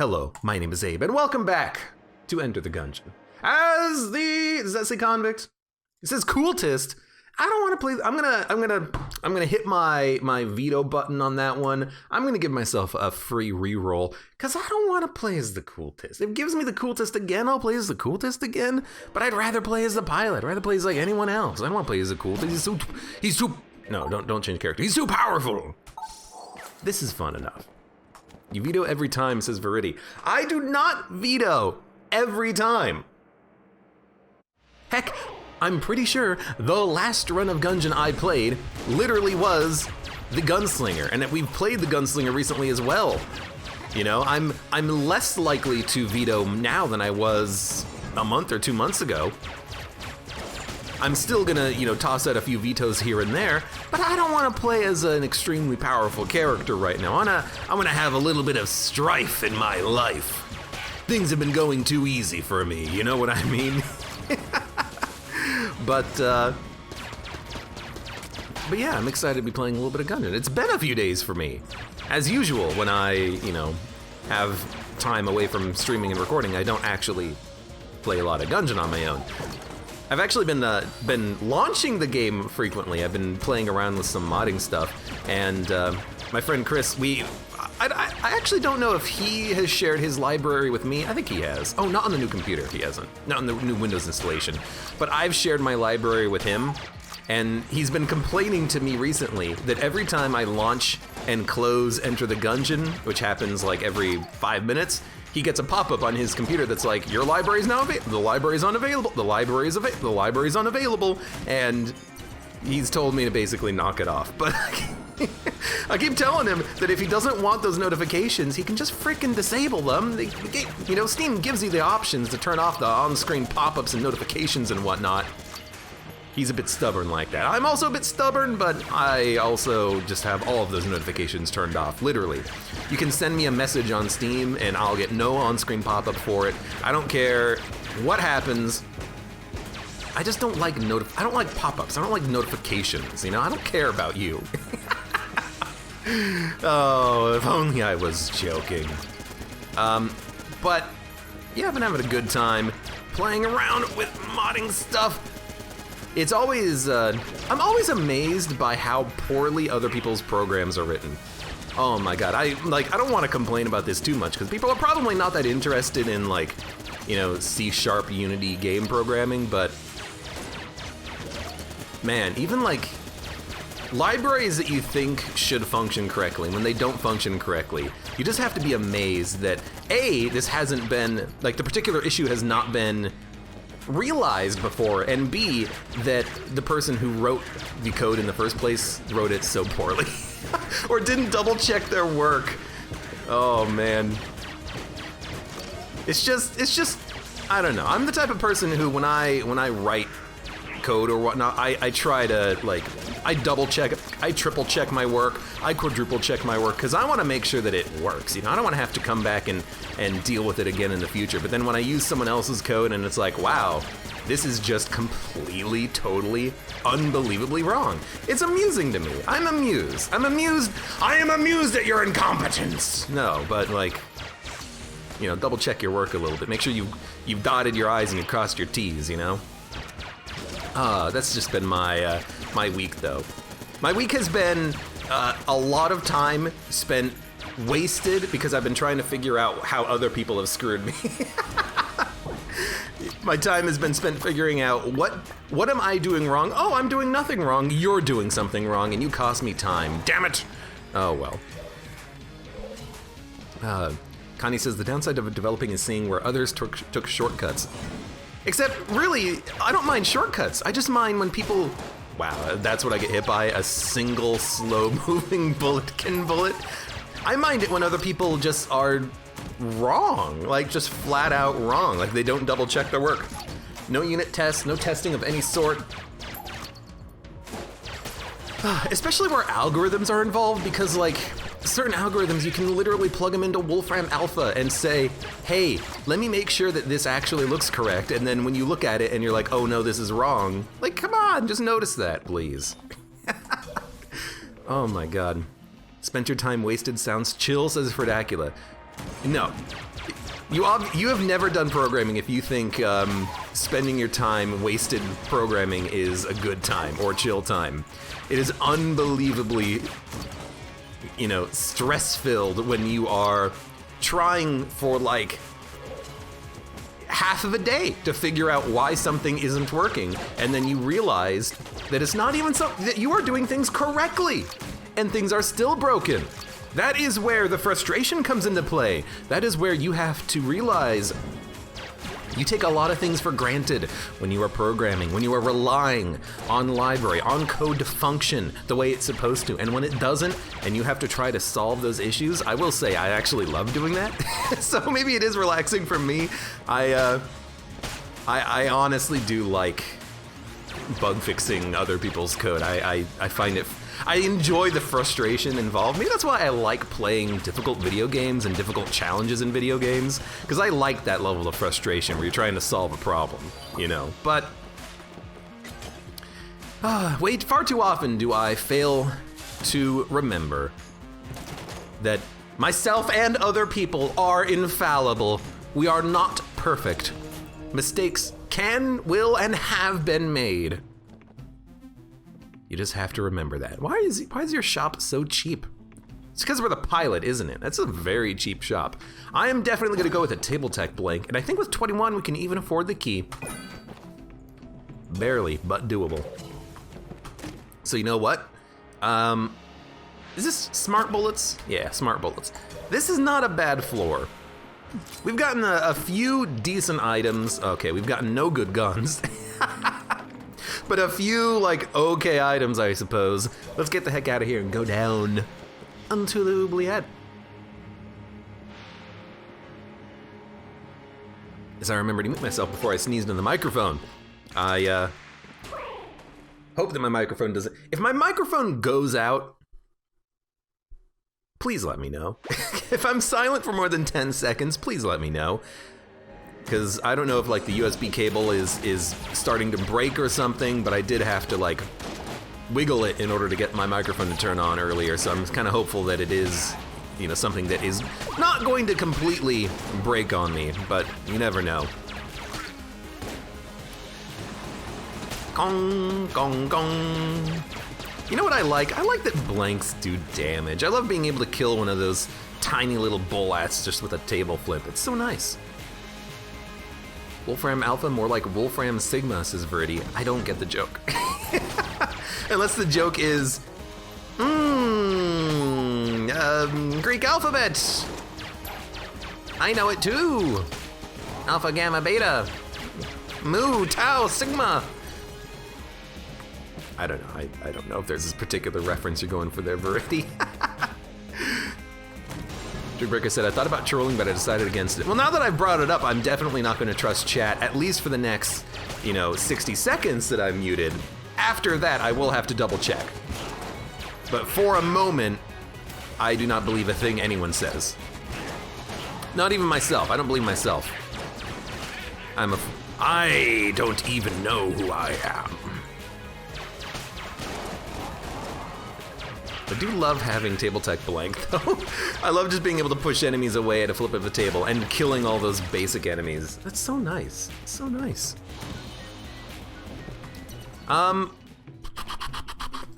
Hello, my name is Abe, and welcome back to Enter the Gungeon. As the, does that say convict? It says cultist. I don't want to play. I'm gonna hit my veto button on that one. I'm gonna give myself a free reroll because I don't want to play as the cultist. If it gives me the cultist again, I'll play as the cultist again. But I'd rather play as the pilot. I'd rather play as like anyone else. I don't want to play as the cultist. He's too. No, don't change character. He's too powerful. This is fun enough. You veto every time, says Verity. I do not veto every time. Heck, I'm pretty sure the last run of Gungeon I played literally was the Gunslinger, and that we've played the Gunslinger recently as well. You know, I'm less likely to veto now than I was a month or 2 months ago. I'm still gonna, toss out a few vetoes here and there, but I don't want to play as an extremely powerful character right now. I want to have a little bit of strife in my life. Things have been going too easy for me, you know what I mean? But yeah, I'm excited to be playing a little bit of Gungeon. It's been a few days for me. As usual, when I, have time away from streaming and recording, I don't actually play a lot of Gungeon on my own. I've actually been launching the game frequently. I've been playing around with some modding stuff, and my friend Chris, I actually don't know if he has shared his library with me. I think he has. Oh, not on the new computer, he hasn't. Not on the new Windows installation. But I've shared my library with him, and he's been complaining to me recently that every time I launch and close Enter the Gungeon, which happens like every 5 minutes, he gets a pop-up on his computer that's like, your library's now available, the library's unavailable, the library's unavailable, and he's told me to basically knock it off. But I keep telling him that if he doesn't want those notifications, he can just freaking disable them. Steam gives you the options to turn off the on-screen pop-ups and notifications and whatnot. He's a bit stubborn like that. I'm also a bit stubborn, but I also just have all of those notifications turned off, literally. You can send me a message on Steam and I'll get no on-screen pop-up for it. I don't care what happens. I just don't like I don't like pop-ups. I don't like notifications, I don't care about you. Oh, if only I was joking. But yeah, I've been having a good time playing around with modding stuff. It's always, I'm always amazed by how poorly other people's programs are written. Oh my god, I don't want to complain about this too much because people are probably not that interested in C# Unity game programming, but man, even libraries that you think should function correctly, when they don't function correctly, you just have to be amazed that A, this hasn't been, the particular issue has not been realized before, and B, that the person who wrote the code in the first place wrote it so poorly or didn't double check their work. Oh man. It's just I don't know. I'm the type of person who when I write code or whatnot, I try to I double check, I triple check my work, I quadruple check my work, because I want to make sure that it works. I don't want to have to come back and deal with it again in the future. But then when I use someone else's code and it's like, wow, this is just completely, totally, unbelievably wrong. It's amusing to me. I'm amused. I am amused at your incompetence. No, but double check your work a little bit. Make sure you've dotted your I's and you've crossed your T's, That's just been my week, though. My week has been a lot of time spent wasted because I've been trying to figure out how other people have screwed me. My time has been spent figuring out what am I doing wrong? Oh, I'm doing nothing wrong. You're doing something wrong, and you cost me time. Damn it! Oh, well. Connie says, the downside of developing is seeing where others took shortcuts. Except, really, I don't mind shortcuts. I just mind when people... Wow, that's what I get hit by, a single slow-moving bullet. I mind it when other people just are wrong, just flat out wrong. They don't double-check their work. No unit tests, no testing of any sort. Especially where algorithms are involved, because, certain algorithms, you can literally plug them into Wolfram Alpha and say, hey, let me make sure that this actually looks correct, and then when you look at it and you're like, oh no, this is wrong. Come on, just notice that, please. Oh my god. Spent your time wasted sounds chill, says Fredacula. No, You have never done programming if you think spending your time wasted programming is a good time or chill time. It is unbelievably, stress-filled when you are trying for like half of a day to figure out why something isn't working, and then you realize that it's not even something that you are doing things correctly, and things are still broken. That is where the frustration comes into play. That is where you have to realize you take a lot of things for granted when you are programming, when you are relying on library, on code to function the way it's supposed to. And when it doesn't, and you have to try to solve those issues, I will say I actually love doing that. So maybe it is relaxing for me. I honestly do like bug fixing other people's code. I find it, I enjoy the frustration involved. Maybe that's why I like playing difficult video games and difficult challenges in video games, because I like that level of frustration where you're trying to solve a problem, But far too often do I fail to remember that myself and other people are infallible. We are not perfect. Mistakes can, will, and have been made. You just have to remember that. Why is your shop so cheap? It's because we're the pilot, isn't it? That's a very cheap shop. I am definitely going to go with a Table Tech blank, and I think with 21 we can even afford the key. Barely, but doable. So you know what? Is this smart bullets? Yeah, smart bullets. This is not a bad floor. We've gotten a few decent items. Okay, we've gotten no good guns. But a few, okay items, I suppose. Let's get the heck out of here and go down unto the oubliette. As I remember to mute myself before I sneezed in the microphone. I hope that my microphone doesn't... If my microphone goes out, please let me know. If I'm silent for more than 10 seconds, please let me know. Because I don't know if the USB cable is starting to break or something, but I did have to wiggle it in order to get my microphone to turn on earlier, so I'm kind of hopeful that it is, something that is not going to completely break on me, but you never know. Gong, gong, gong. You know what I like? I like that blanks do damage. I love being able to kill one of those tiny little bullats just with a table flip. It's so nice. Wolfram Alpha, more like Wolfram Sigma, says Verdi. I don't get the joke. Unless the joke is, Greek alphabet. I know it too. Alpha, Gamma, Beta, Mu, Tau, Sigma. I don't know. I don't know if there's this particular reference you're going for there, Verdi. Breaker said, I thought about trolling, but I decided against it. Well, now that I've brought it up, I'm definitely not going to trust chat, at least for the next, 60 seconds that I'm muted. After that, I will have to double check. But for a moment, I do not believe a thing anyone says. Not even myself. I don't believe myself. I don't even know who I am. I do love having Table Tech blank, though. I love just being able to push enemies away at a flip of a table and killing all those basic enemies. That's so nice. It's so nice.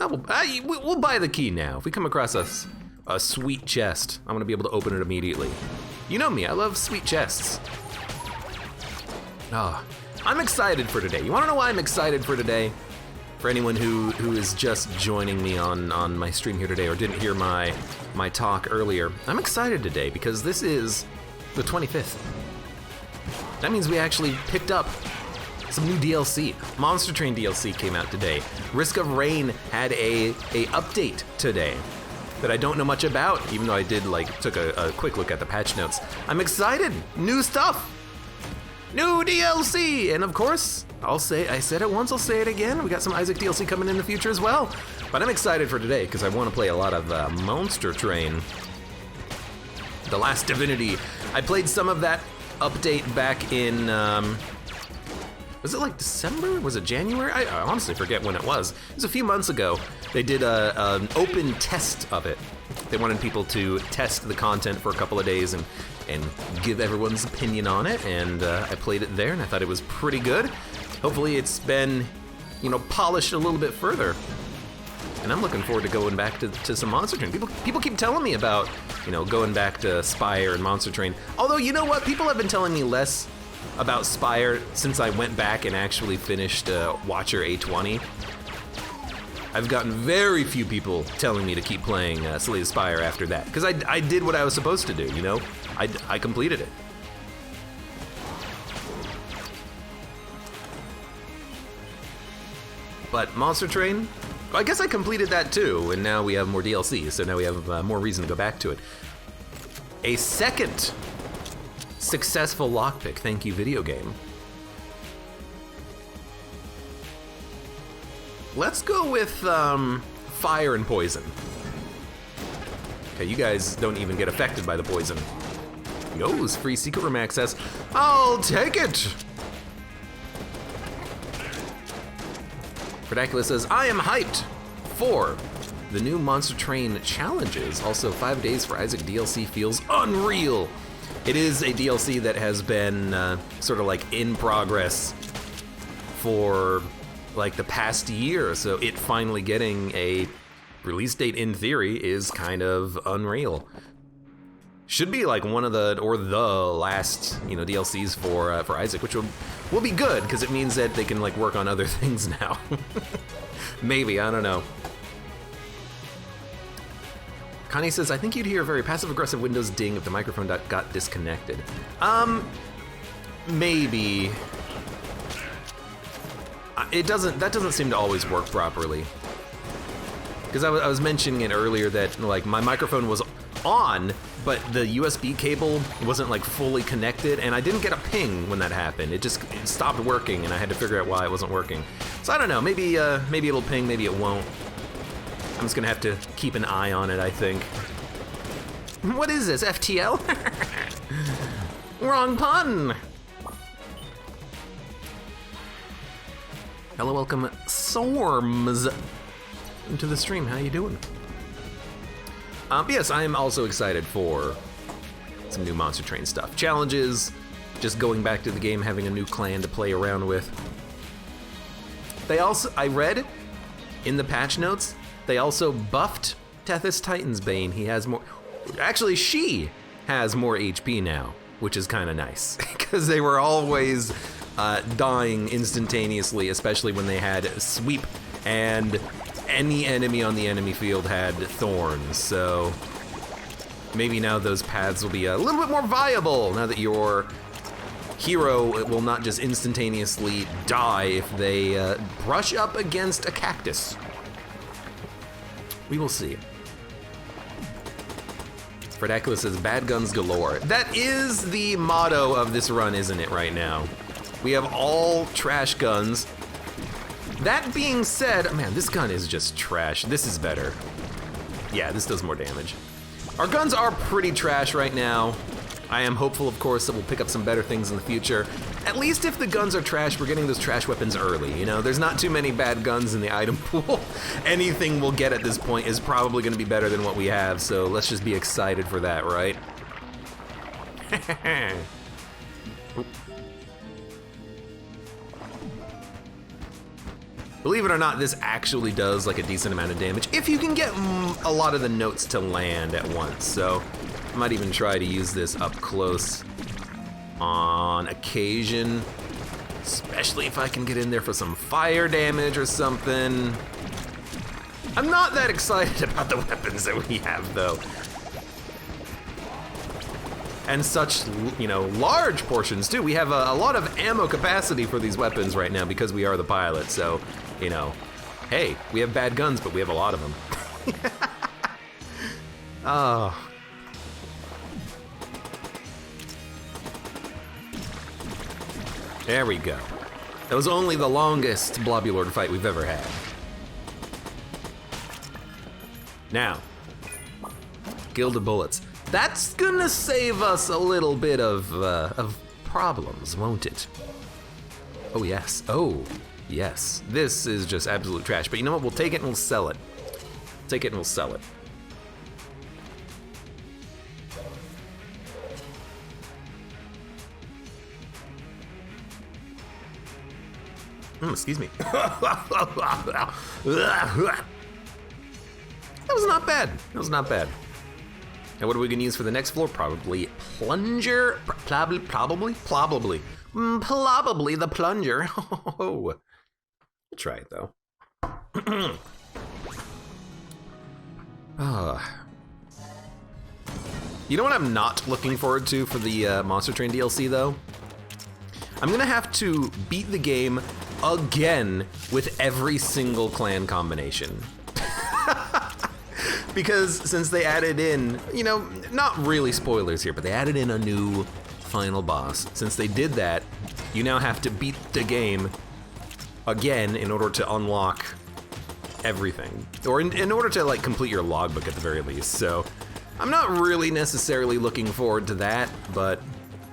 We'll buy the key now. If we come across a sweet chest, I'm gonna be able to open it immediately. You know me, I love sweet chests. I'm excited for today. You wanna know why I'm excited for today? For anyone who is just joining me on my stream here today or didn't hear my talk earlier, I'm excited today because this is the 25th. That means we actually picked up some new DLC. Monster Train DLC came out today. Risk of Rain had a update today that I don't know much about, even though I did took a quick look at the patch notes. I'm excited. New stuff. New DLC, and of course, I said it once, I'll say it again. We got some Isaac DLC coming in the future as well. But I'm excited for today because I want to play a lot of Monster Train. The Last Divinity. I played some of that update back in, was it December? Was it January? I honestly forget when it was. It was a few months ago. They did an open test of it. They wanted people to test the content for a couple of days and and give everyone's opinion on it, and I played it there, and I thought it was pretty good. Hopefully it's been, you know, polished a little bit further. And I'm looking forward to going back to some Monster Train. People keep telling me about, you know, going back to Spire and Monster Train. Although, you know what? People have been telling me less about Spire since I went back and actually finished Watcher A20. I've gotten very few people telling me to keep playing Slay the Spire after that. Because I did what I was supposed to do, you know? I completed it. But Monster Train, I guess I completed that too, and now we have more DLC, so now we have more reason to go back to it. A second successful lockpick, thank you video game. Let's go with fire and poison. Okay, you guys don't even get affected by the poison. Yo's free secret room access. I'll take it! Predacula says, I am hyped for the new Monster Train challenges. Also, 5 days for Isaac DLC feels unreal. It is a DLC that has been sort of like in progress for like the past year, so it finally getting a release date in theory is kind of unreal. Should be like one of the last, you know, DLCs for Isaac, which will be good because it means that they can like work on other things now. Maybe, I don't know. Connie says, I think you'd hear a very passive-aggressive Windows ding if the microphone got disconnected. Maybe. That doesn't seem to always work properly. Because I was mentioning it earlier that like my microphone was on, but the USB cable wasn't like fully connected, and I didn't get a ping when that happened. It stopped working, and I had to figure out why it wasn't working. So I don't know, maybe it'll ping, maybe it won't. I'm just gonna have to keep an eye on it, I think. What is this, FTL? Wrong pun! Hello, welcome, Storms, into the stream. How you doing? Yes, I am also excited for some new Monster Train stuff. Challenges, just going back to the game, having a new clan to play around with. They also, I read in the patch notes, they also buffed Tethys Titansbane. He has more, actually she has more HP now, which is kind of nice, because they were always dying instantaneously, especially when they had sweep, and any enemy on the enemy field had thorns, so maybe now those paths will be a little bit more viable now that your hero will not just instantaneously die if they brush up against a cactus. We will see. Predacula says, bad guns galore. That is the motto of this run, isn't it, right now? We have all trash guns. That being said, man, this gun is just trash. This is better. Yeah, this does more damage. Our guns are pretty trash right now. I am hopeful, of course, that we'll pick up some better things in the future. At least if the guns are trash, we're getting those trash weapons early, you know? There's not too many bad guns in the item pool. Anything we'll get at this point is probably gonna be better than what we have, so let's just be excited for that, right? Believe it or not, this actually does like a decent amount of damage if you can get a lot of the notes to land at once. So I might even try to use this up close on occasion, especially if I can get in there for some fire damage or something. I'm not that excited about the weapons that we have though. And such, you know, large portions too. We have a lot of ammo capacity for these weapons right now because we are the pilot, so, you know, hey, we have bad guns, but we have a lot of them. Oh. There we go. That was only the longest Blobulord fight we've ever had. Now, Gilded Bullets. That's gonna save us a little bit of problems, won't it? Oh yes, oh yes. This is just absolute trash, but you know what? We'll take it and we'll sell it. Take it and we'll sell it. Excuse me. That was not bad. That was not bad. And what are we gonna use for the next floor? Probably plunger. Probably the plunger. We'll try it though. You know what I'm not looking forward to for the Monster Train DLC though? I'm gonna have to beat the game again with every single clan combination. Because since they added in, you know, not really spoilers here, but they added in a new final boss. Since they did that, you now have to beat the game again in order to unlock everything. Or in order to like complete your logbook at the very least. So I'm not really necessarily looking forward to that, but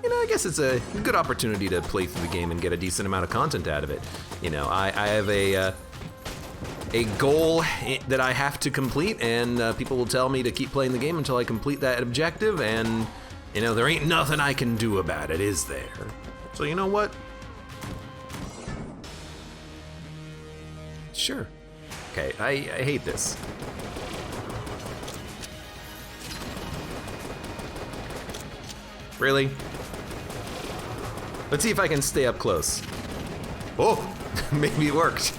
you know, I guess it's a good opportunity to play through the game and get a decent amount of content out of it. You know, I have a goal that I have to complete, and people will tell me to keep playing the game until I complete that objective, and you know, there ain't nothing I can do about it, is there? So you know what? Sure. Okay, I hate this. Really? Let's see if I can stay up close. Oh, maybe it worked.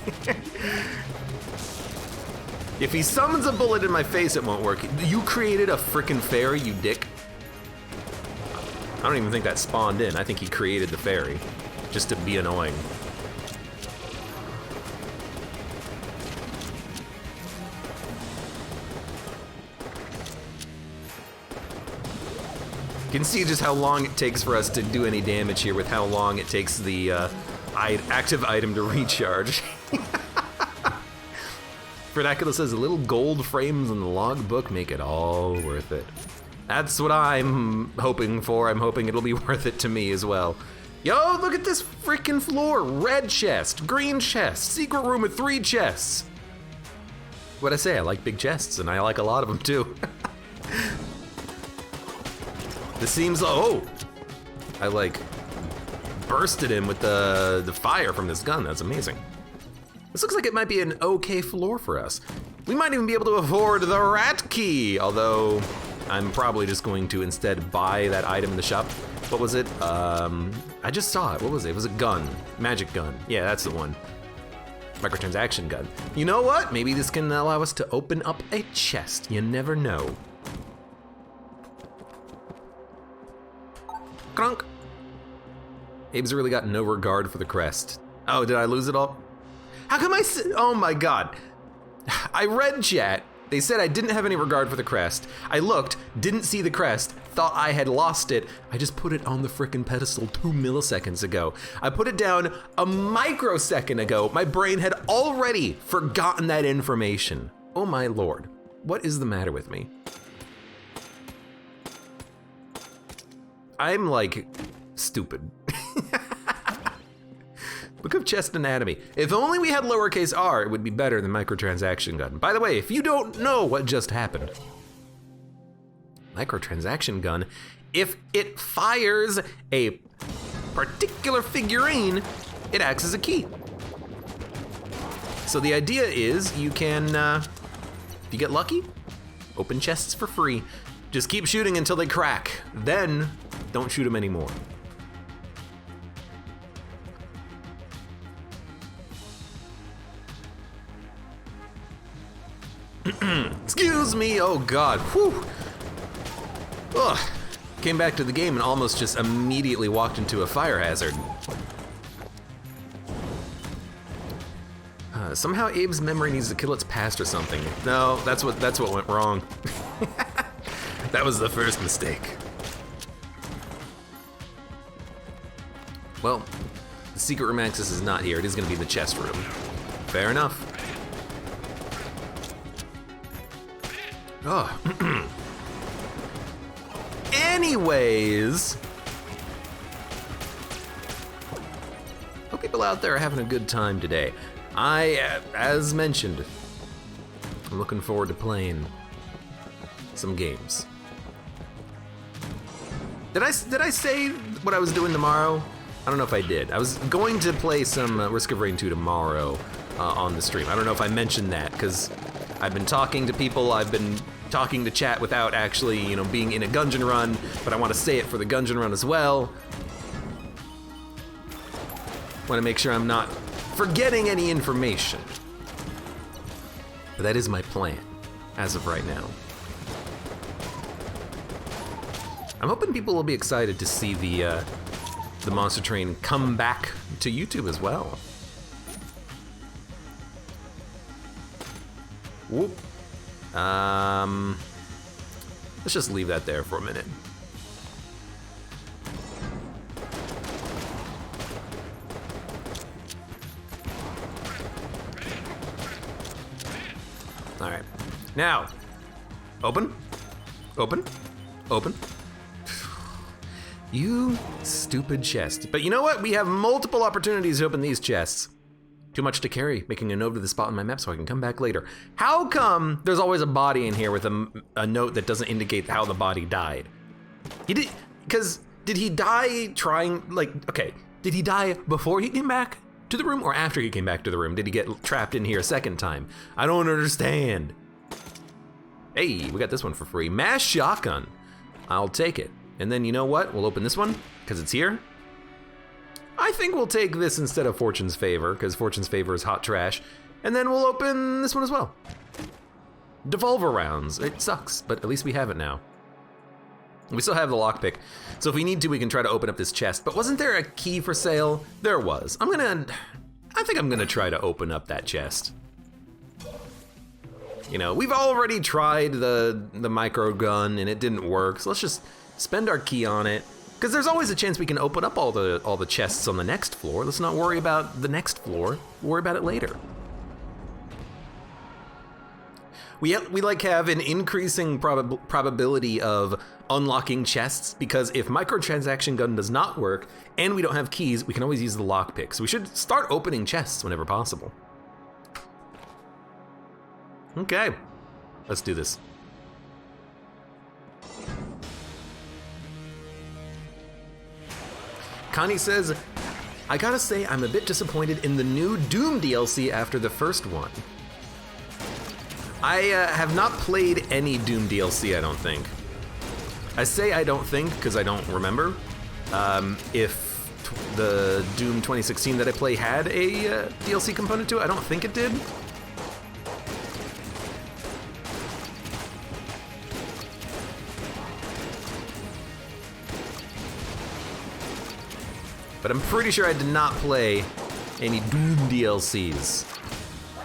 If he summons a bullet in my face, it won't work. You created a frickin' fairy, you dick. I don't even think that spawned in. I think he created the fairy just to be annoying. You can see just how long it takes for us to do any damage here with how long it takes the active item to recharge. Vernacular says, the little gold frames in the logbook make it all worth it. That's what I'm hoping for. I'm hoping it'll be worth it to me as well. Yo, look at this freaking floor. Red chest, green chest, secret room with 3 chests. What'd I say? I like big chests, and I like a lot of them too. This seems, oh, I like bursted him with the fire from this gun. That's amazing. This looks like it might be an okay floor for us. We might even be able to afford the rat key, although I'm probably just going to instead buy that item in the shop. What was it? I just saw it. What was it? It was a gun, magic gun. Yeah, that's the one. Microtransaction gun. You know what? Maybe this can allow us to open up a chest. You never know. Crunk. Abe's really got no regard for the crest. Oh, did I lose it all? How come oh my God. I read chat. They said I didn't have any regard for the crest. I looked, didn't see the crest, thought I had lost it. I just put it on the frickin' pedestal 2 milliseconds ago. I put it down a microsecond ago. My brain had already forgotten that information. Oh my Lord. What is the matter with me? I'm like stupid. Look up chest anatomy. If only we had lowercase r, it would be better than microtransaction gun. By the way, if you don't know what just happened, microtransaction gun, if it fires a particular figurine, it acts as a key. So the idea is you can, if you get lucky, open chests for free. Just keep shooting until they crack. Then don't shoot them anymore. Excuse me, oh God, whew. Ugh. Came back to the game and almost just immediately walked into a fire hazard. Somehow Abe's memory needs to kill its past or something. No, that's what went wrong. That was the first mistake. Well, the secret room access is not here. It is gonna be the chest room. Fair enough. Oh. Anyways. Hope people out there are having a good time today. As mentioned, I'm looking forward to playing some games. Did I say what I was doing tomorrow? I don't know if I did. I was going to play some Risk of Rain 2 tomorrow on the stream. I don't know if I mentioned that, because I've been talking to people, I've been talking to chat without actually, you know, being in a Gungeon run, but I want to say it for the Gungeon run as well. Want to make sure I'm not forgetting any information. But that is my plan, as of right now. I'm hoping people will be excited to see the Monster Train come back to YouTube as well. Whoop. Let's just leave that there for a minute. All right, now, open, open, open. You stupid chest. But you know what? We have multiple opportunities to open these chests. Too much to carry, making a note of the spot on my map so I can come back later. How come there's always a body in here with a note that doesn't indicate how the body died? Did he die trying, like, okay, did he die before he came back to the room or after he came back to the room? Did he get trapped in here a second time? I don't understand. Hey, we got this one for free. Mass shotgun. I'll take it. And then you know what? We'll open this one, because it's here. I think we'll take this instead of Fortune's Favor, because Fortune's Favor is hot trash. And then we'll open this one as well. Devolver rounds. It sucks, but at least we have it now. We still have the lockpick, so if we need to, we can try to open up this chest. But wasn't there a key for sale? There was. I think I'm gonna try to open up that chest. You know, we've already tried the micro gun and it didn't work, so let's just spend our key on it. Because there's always a chance we can open up all the chests on the next floor. Let's not worry about the next floor. Worry about it later. We like have an increasing probability of unlocking chests, because if microtransaction gun does not work and we don't have keys, we can always use the lockpick. So we should start opening chests whenever possible. Okay, let's do this. Connie says, I gotta say I'm a bit disappointed in the new Doom DLC after the first one. I have not played any Doom DLC, I don't think. I say I don't think because I don't remember if the Doom 2016 that I play had a DLC component to it. I don't think it did. But I'm pretty sure I did not play any Doom DLCs.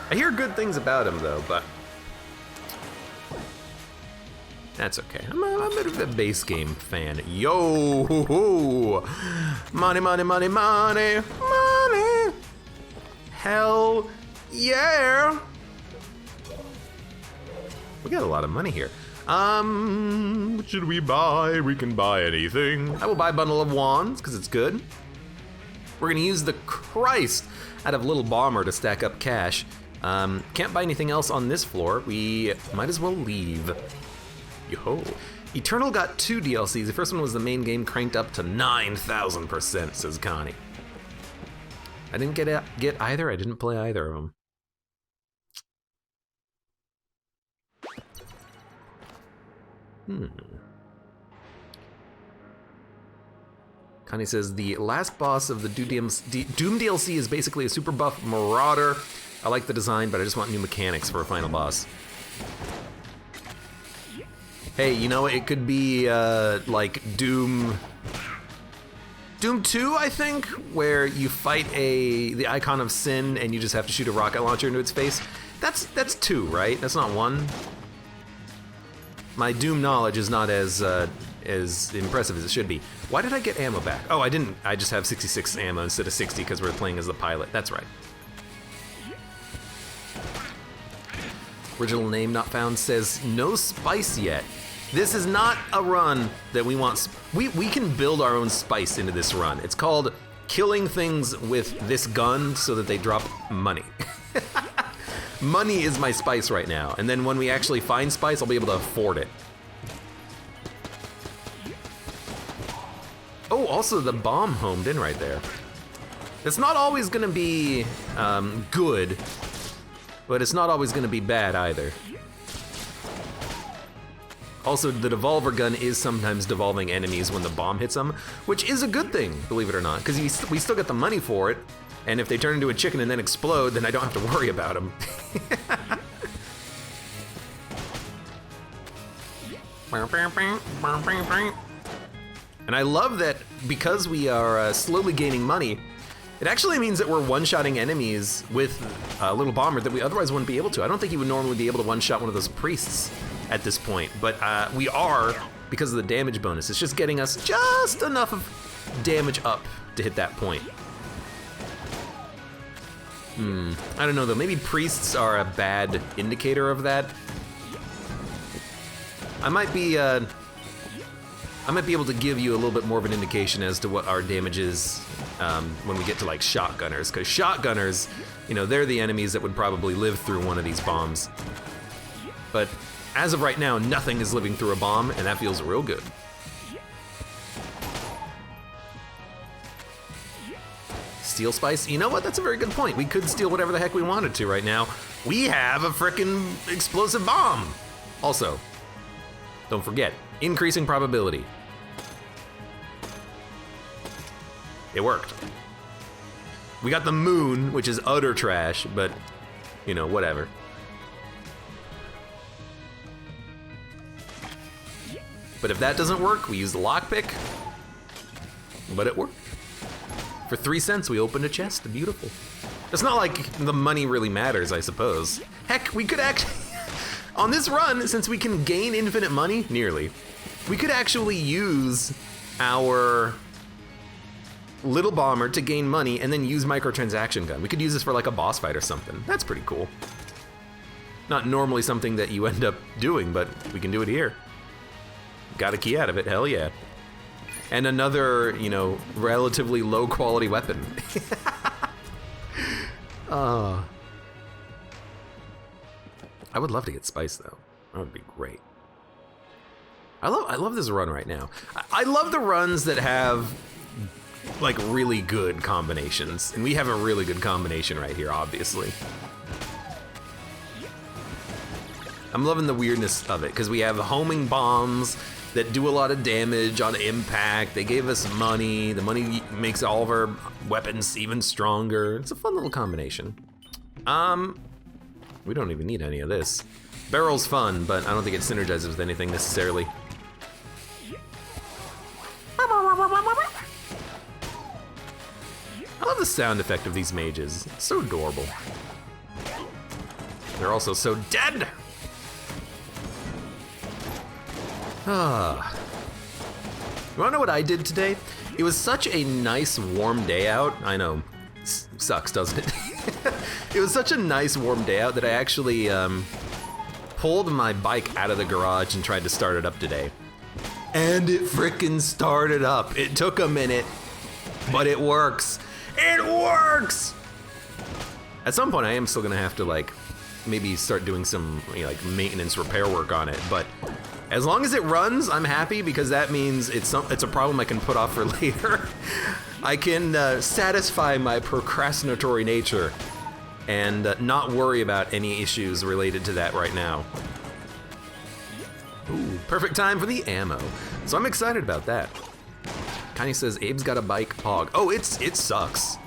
I hear good things about them though, but that's okay. I'm a bit of a base game fan. Yo, hoo, hoo. Money, money, money, money, money. Hell yeah. We got a lot of money here. What should we buy? We can buy anything. I will buy a bundle of wands because it's good. We're gonna use the Christ out of Little Bomber to stack up cash. Can't buy anything else on this floor. We might as well leave. Yo. Eternal got 2 DLCs. The first one was the main game cranked up to 9,000%, says Connie. I didn't get either. I didn't play either of them. Connie says, the last boss of the Doom DLC is basically a super buff marauder. I like the design, but I just want new mechanics for a final boss. Hey, you know, it could be like Doom 2, I think, where you fight the Icon of Sin and you just have to shoot a rocket launcher into its face. That's 2, right? That's not 1. My Doom knowledge is not as impressive as it should be. Why did I get ammo back? Oh, I didn't. I just have 66 ammo instead of 60 because we're playing as the pilot. That's right. Original name not found says no spice yet. This is not a run that we want. We can build our own spice into this run. It's called killing things with this gun so that they drop money. Money is my spice right now. And then when we actually find spice, I'll be able to afford it. Oh, also the bomb homed in right there. It's not always gonna be good, but it's not always gonna be bad either. Also, the devolver gun is sometimes devolving enemies when the bomb hits them, which is a good thing, believe it or not, because we still get the money for it, and if they turn into a chicken and then explode, then I don't have to worry about them. And I love that because we are slowly gaining money, it actually means that we're one-shotting enemies with a little bomber that we otherwise wouldn't be able to. I don't think you would normally be able to one-shot one of those priests at this point, but we are because of the damage bonus. It's just getting us just enough of damage up to hit that point. I don't know though, maybe priests are a bad indicator of that. I might be able to give you a little bit more of an indication as to what our damage is when we get to like shotgunners, because shotgunners, you know, they're the enemies that would probably live through one of these bombs. But as of right now, nothing is living through a bomb, and that feels real good. Steal spice? You know what? That's a very good point. We could steal whatever the heck we wanted to right now. We have a frickin' explosive bomb. Also, don't forget, increasing probability. It worked. We got the moon, which is utter trash, but, you know, whatever. But if that doesn't work, we use the lockpick. But it worked. For 3 cents, we opened a chest. Beautiful. It's not like the money really matters, I suppose. Heck, we could actually... On this run, since we can gain infinite money, nearly, we could actually use our little bomber to gain money and then use microtransaction gun. We could use this for like a boss fight or something. That's pretty cool. Not normally something that you end up doing, but we can do it here. Got a key out of it, hell yeah. And another, you know, relatively low quality weapon. I would love to get spice though. That would be great. I love this run right now. I love the runs that have like really good combinations, and we have a really good combination right here, obviously. I'm loving the weirdness of it because we have homing bombs that do a lot of damage on impact. They gave us money. The money makes all of our weapons even stronger. It's a fun little combination. We don't even need any of this. Barrel's fun, but I don't think it synergizes with anything necessarily. I love the sound effect of these mages. It's so adorable. They're also so dead. You wanna know what I did today? It was such a nice warm day out. I know, sucks, doesn't it? It was such a nice warm day out that I actually pulled my bike out of the garage and tried to start it up today. And it frickin' started up. It took a minute, but it works. It works! At some point I am still gonna have to like maybe start doing some, you know, like maintenance repair work on it, but as long as it runs, I'm happy because that means it's a problem I can put off for later. I can satisfy my procrastinatory nature and not worry about any issues related to that right now. Ooh, perfect time for the ammo. So I'm excited about that. Kanye says, Abe's got a bike hog. Oh, it sucks.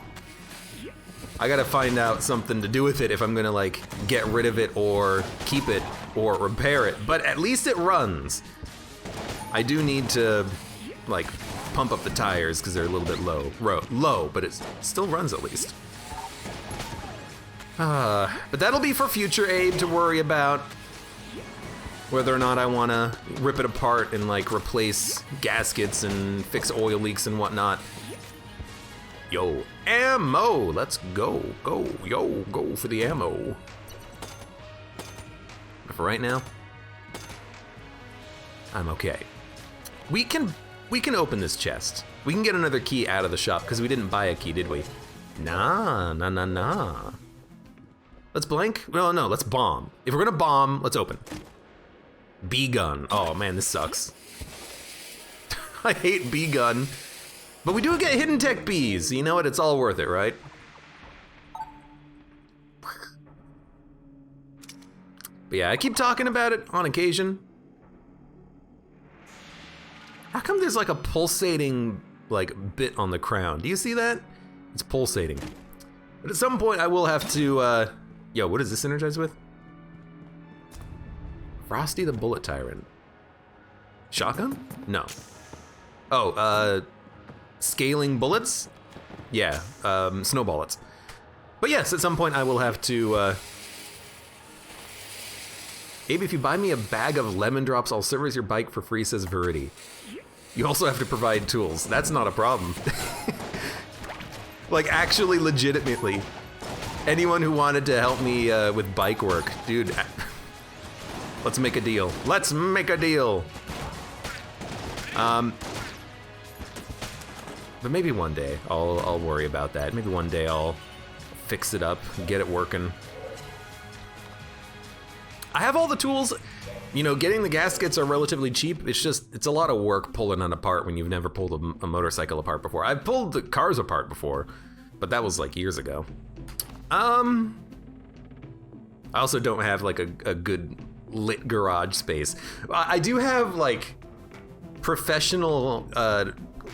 I gotta find out something to do with it if I'm gonna like get rid of it or keep it or repair it, but at least it runs. I do need to like pump up the tires because they're a little bit low, but it still runs at least. But that'll be for future Abe to worry about, whether or not I wanna rip it apart and like replace gaskets and fix oil leaks and whatnot. Yo, ammo, let's go, go for the ammo. But for right now, I'm okay. We can open this chest. We can get another key out of the shop because we didn't buy a key, did we? Nah. Let's blank? Well, no, let's bomb. If we're gonna bomb, let's open. B gun. Oh man, this sucks. I hate B gun. But we do get hidden tech bees. You know what? It's all worth it, right? But yeah, I keep talking about it on occasion. How come there's like a pulsating like bit on the crown? Do you see that? It's pulsating. But at some point I will have to, yo, what is this energized with? Frosty the Bullet Tyrant. Shotgun? No. Oh, scaling bullets? Yeah, snow bullets. But yes, at some point I will have to, Abe, if you buy me a bag of lemon drops, I'll service your bike for free, says Verity. You also have to provide tools. That's not a problem. Like, actually, legitimately. Anyone who wanted to help me with bike work, dude, let's make a deal. Let's make a deal. But maybe one day I'll worry about that. Maybe one day I'll fix it up, get it working. I have all the tools. You know, getting the gaskets are relatively cheap. It's a lot of work pulling it apart when you've never pulled a motorcycle apart before. I've pulled the cars apart before, but that was like years ago. I also don't have like a good lit garage space. I do have like professional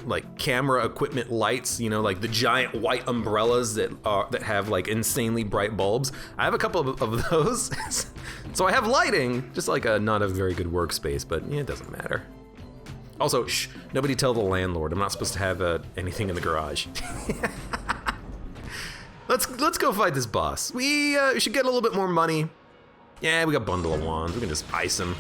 like camera equipment lights, you know, like the giant white umbrellas that have like insanely bright bulbs. I have a couple of those. So I have lighting, just like not a very good workspace, but yeah, it doesn't matter. Also, shh, nobody tell the landlord. I'm not supposed to have anything in the garage. Let's go fight this boss. We should get a little bit more money. Yeah, we got bundle of wands. We can just ice him.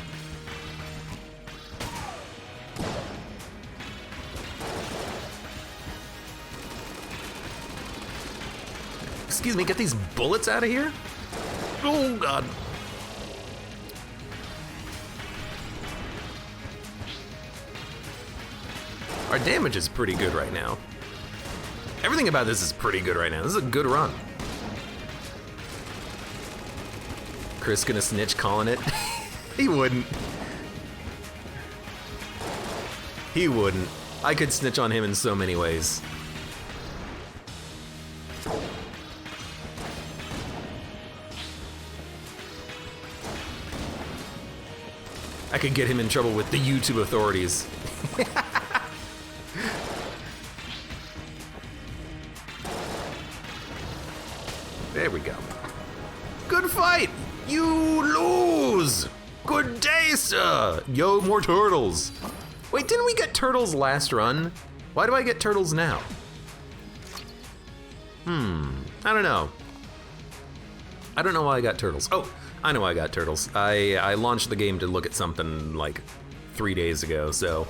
Excuse me, get these bullets out of here? Oh, God. Our damage is pretty good right now. Everything about this is pretty good right now. This is a good run. Chris gonna snitch calling it? He wouldn't. He wouldn't. I could snitch on him in so many ways. I could get him in trouble with the YouTube authorities. There we go. Good fight! You lose! Good day, sir! Yo, more turtles. Wait, didn't we get turtles last run? Why do I get turtles now? I don't know. I don't know why I got turtles. Oh, I know why I got turtles. I launched the game to look at something like 3 days ago, so.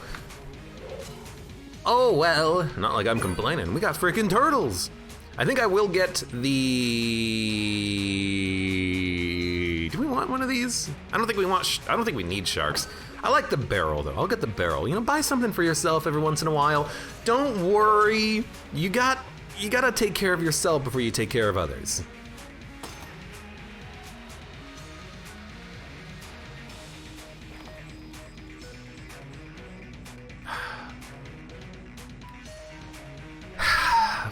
Oh, well, not like I'm complaining. We got freaking turtles. I think I will get the... Do we want one of these? I don't think we want... I don't think we need sharks. I like the barrel, though. I'll get the barrel. You know, buy something for yourself every once in a while. Don't worry. You gotta take care of yourself before you take care of others.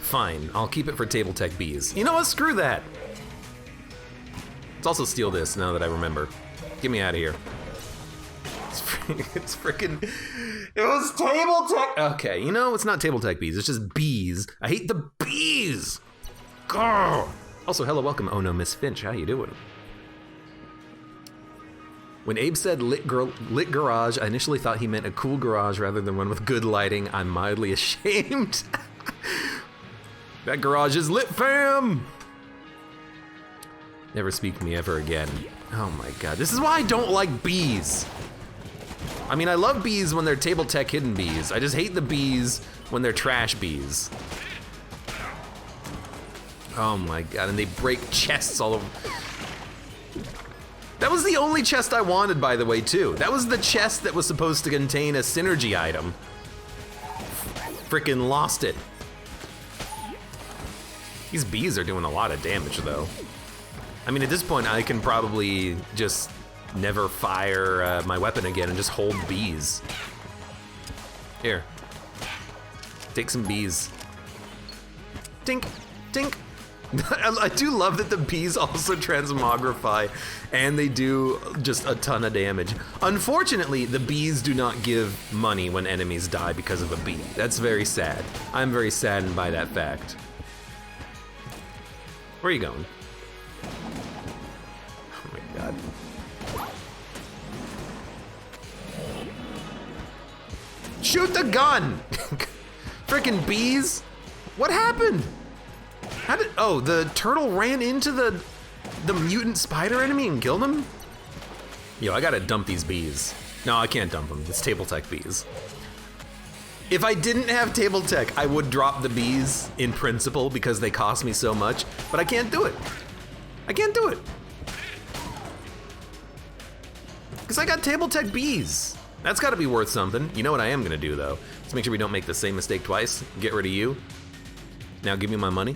Fine, I'll keep it for table tech bees. You know what? Screw that. Let's also steal this now that I remember. Get me out of here. It's freaking. It was table tech. Okay, you know, it's not table tech bees. It's just bees. I hate the bees. Grr. Also, hello, welcome. Oh no, Miss Finch. How you doing? When Abe said lit garage, I initially thought he meant a cool garage rather than one with good lighting. I'm mildly ashamed. That garage is lit, fam! Never speak to me ever again. Oh my god, this is why I don't like bees. I mean, I love bees when they're table tech hidden bees. I just hate the bees when they're trash bees. Oh my god, and they break chests all over. That was the only chest I wanted, by the way, too. That was the chest that was supposed to contain a synergy item. Frickin' lost it. These bees are doing a lot of damage, though. I mean, at this point, I can probably just never fire my weapon again and just hold bees. Here. Take some bees. Tink, tink. I do love that the bees also transmogrify, and they do just a ton of damage. Unfortunately, the bees do not give money when enemies die because of a bee. That's very sad. I'm very saddened by that fact. Where are you going? Oh my god. Shoot the gun! Frickin' bees! What happened? How did, oh, the turtle ran into the mutant spider enemy and killed him? Yo, I gotta dump these bees. No, I can't dump them. It's table tech bees. If I didn't have table tech, I would drop the bees in principle because they cost me so much, but I can't do it. I can't do it. Because I got table tech bees. That's gotta be worth something. You know what I am gonna do though? Let's make sure we don't make the same mistake twice. Get rid of you. Now give me my money.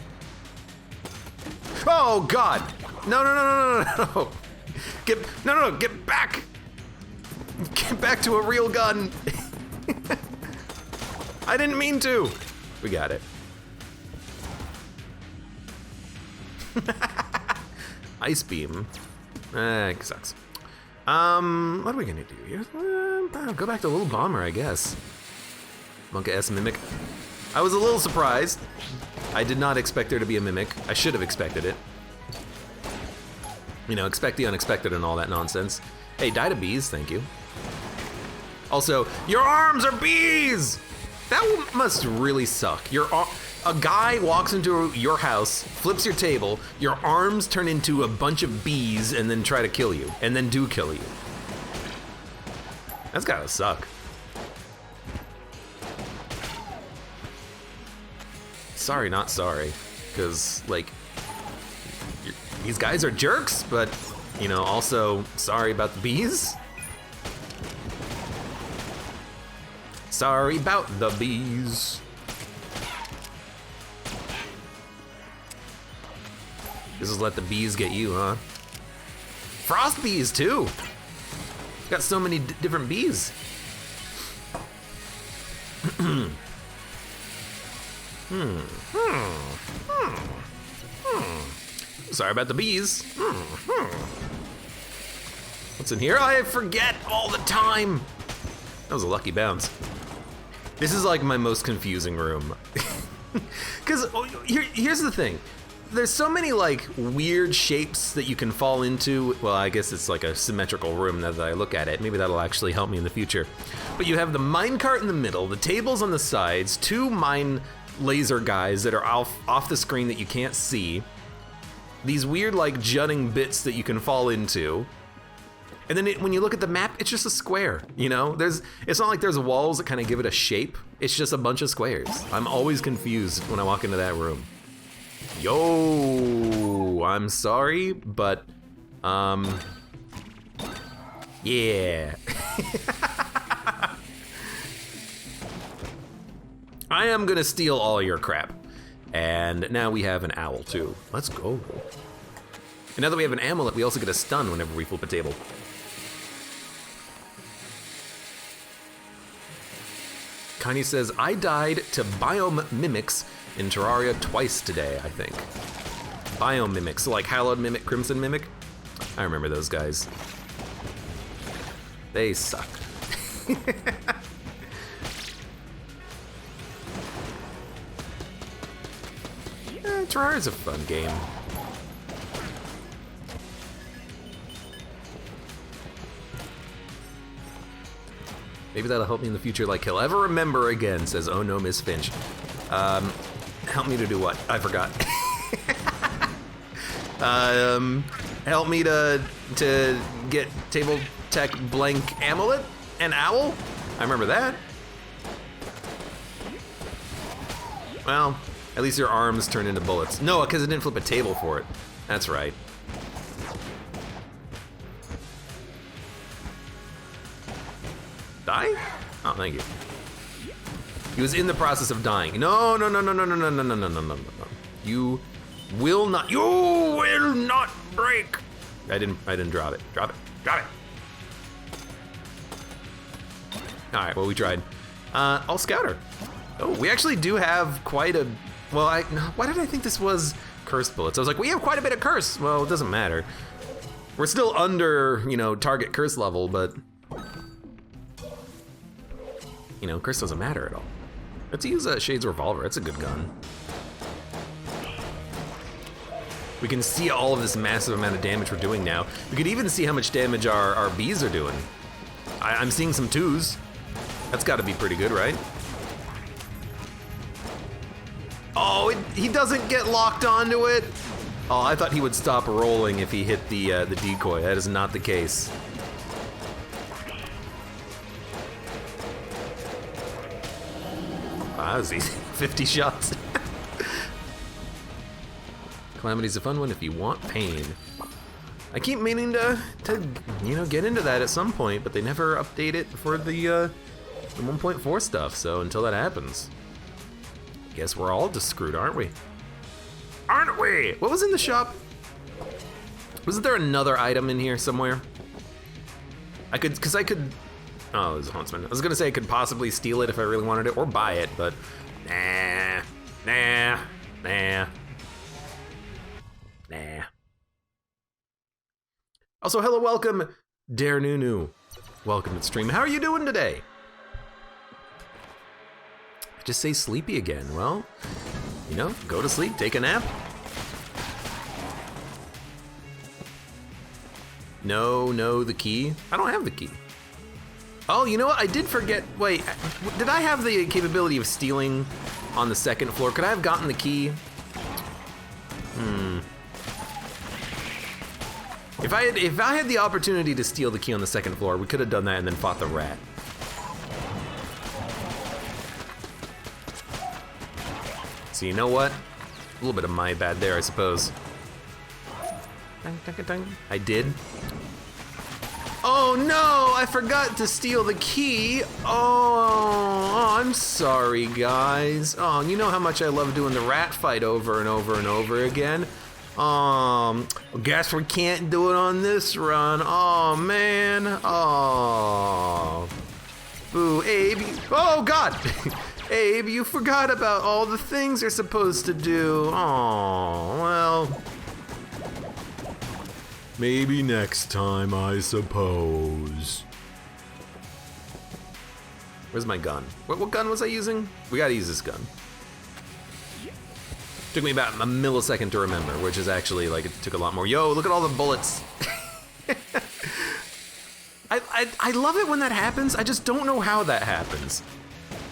Oh God! No, no, no, no, no, no! Get back! Get back to a real gun! I didn't mean to! We got it. Ice beam. Sucks. What are we gonna do here? Go back to Little Bomber, I guess. Monka S Mimic. I was a little surprised. I did not expect there to be a Mimic. I should have expected it. You know, expect the unexpected and all that nonsense. Hey, die to bees, thank you. Also, your arms are bees! That must really suck. A guy walks into your house, flips your table, your arms turn into a bunch of bees and then try to kill you, and then do kill you. That's gotta suck. Sorry, not sorry, because like, these guys are jerks, but you know, also sorry about the bees. Sorry about the bees. This is let the bees get you, huh? Frost bees too. Got so many different bees. Sorry about the bees. What's in here? I forget all the time. That was a lucky bounce. This is like my most confusing room. Because here's the thing. There's so many like weird shapes that you can fall into. Well, I guess it's like a symmetrical room now that I look at it. Maybe that'll actually help me in the future. But you have the minecart in the middle, the tables on the sides, two mine laser guys that are off the screen that you can't see. These weird like jutting bits that you can fall into. And then when you look at the map, it's just a square, you know? It's not like there's walls that kind of give it a shape. It's just a bunch of squares. I'm always confused when I walk into that room. Yo, I'm sorry, but, yeah. I am gonna steal all your crap. And now we have an owl too. Let's go. And now that we have an amulet, we also get a stun whenever we flip a table. Kanye says, I died to biome mimics in Terraria twice today, I think. Biome mimics, so like Hallowed Mimic, Crimson Mimic. I remember those guys. They suck. Terraria's a fun game. Maybe that'll help me in the future like he'll ever remember again, says Oh No Miss Finch. Help me to do what? I forgot. Help me to get table tech blank amulet and owl? I remember that. Well, at least your arms turn into bullets. No, because it didn't flip a table for it. That's right. Die? Oh, thank you. He was in the process of dying. No, no, no, no, no, no, no, no, no, no, no, no, no. You will not break. I didn't drop it. Drop it. Drop it. All right, well, we tried. I'll scout her. Oh, we actually do have quite a... Well, why did I think this was cursed bullets? I was like, we have quite a bit of curse. Well, it doesn't matter. We're still under, you know, target curse level, but... You know, curse doesn't matter at all. Let's use Shade's revolver. It's a good gun. We can see all of this massive amount of damage we're doing now. We can even see how much damage our bees are doing. I'm seeing some 2s. That's got to be pretty good, right? Oh, he doesn't get locked onto it. Oh, I thought he would stop rolling if he hit the decoy. That is not the case. Wow, that was easy. 50 shots. Calamity's a fun one if you want pain. I keep meaning to you know, get into that at some point, but they never update it for the 1.4 stuff. So until that happens, I guess we're all just screwed, aren't we? Aren't we? What was in the shop? Wasn't there another item in here somewhere? I could. Oh, it was a huntsman. I was gonna say I could possibly steal it if I really wanted it, or buy it, but nah. Also, hello, welcome, Dare Nunu. Welcome to the stream. How are you doing today? I just say sleepy again. Well, you know, go to sleep, take a nap. No, the key. I don't have the key. Oh, you know what? I did forget. Wait, did I have the capability of stealing on the second floor? Could I have gotten the key? If I had the opportunity to steal the key on the second floor, we could have done that and then fought the rat. So you know what? A little bit of my bad there, I suppose. I did. Oh no, I forgot to steal the key. Oh, I'm sorry, guys. Oh, you know how much I love doing the rat fight over and over and over again. Guess we can't do it on this run. Oh man. Oh. Boo, Abe. Oh God. Abe, you forgot about all the things you're supposed to do. Oh, well. Maybe next time, I suppose. Where's my gun? What gun was I using? We gotta use this gun. Took me about a millisecond to remember, which is actually, like, it took a lot more. Yo, look at all the bullets. I love it when that happens. I just don't know how that happens.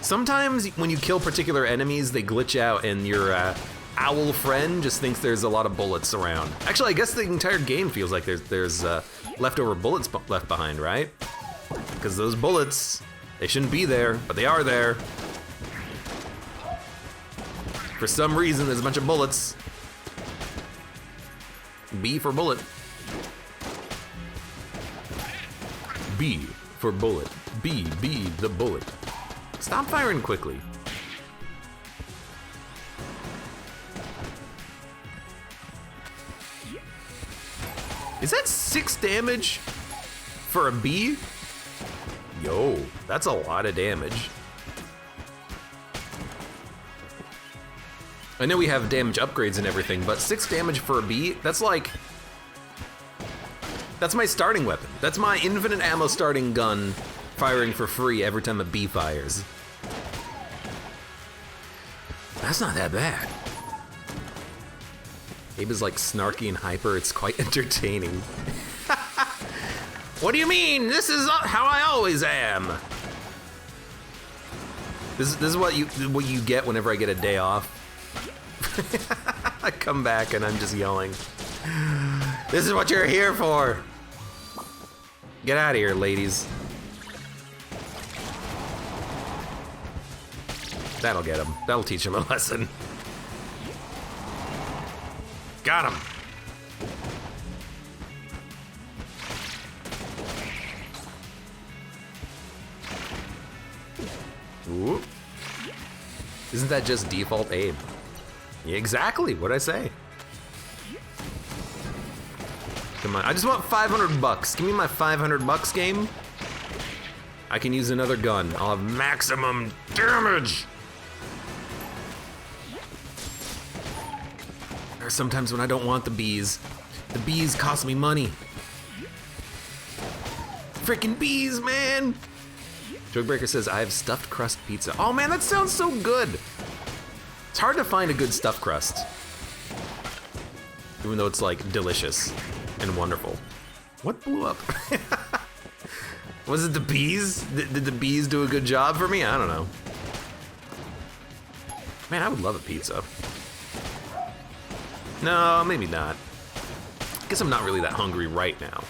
Sometimes when you kill particular enemies, they glitch out and your owl friend just thinks there's a lot of bullets around. Actually, I guess the entire game feels like there's leftover bullets left behind, right? Because those bullets, they shouldn't be there, but they are there. For some reason, there's a bunch of bullets. B for bullet. B for bullet. B the bullet. Stop firing quickly. Is that 6 damage for a bee? Yo, that's a lot of damage. I know we have damage upgrades and everything, but 6 damage for a bee, that's like... That's my starting weapon. That's my infinite ammo starting gun firing for free every time a bee fires. That's not that bad. Abe is like snarky and hyper, it's quite entertaining. What do you mean? This is how I always am. This is what you get whenever I get a day off. I come back and I'm just yelling. This is what you're here for. Get out of here, ladies. That'll get him. That'll teach him a lesson. Got him. Ooh. Isn't that just default Abe? Yeah, exactly, what'd I say? Come on, I just want 500 bucks. Give me my 500 bucks, game. I can use another gun. I'll have maximum damage. There's sometimes when I don't want the bees. The bees cost me money. Freaking bees, man! Jogbreaker says, I have stuffed crust pizza. Oh man, that sounds so good! It's hard to find a good stuffed crust. Even though it's like delicious and wonderful. What blew up? Was it the bees? Did the bees do a good job for me? I don't know. Man, I would love a pizza. No, maybe not. I guess I'm not really that hungry right now.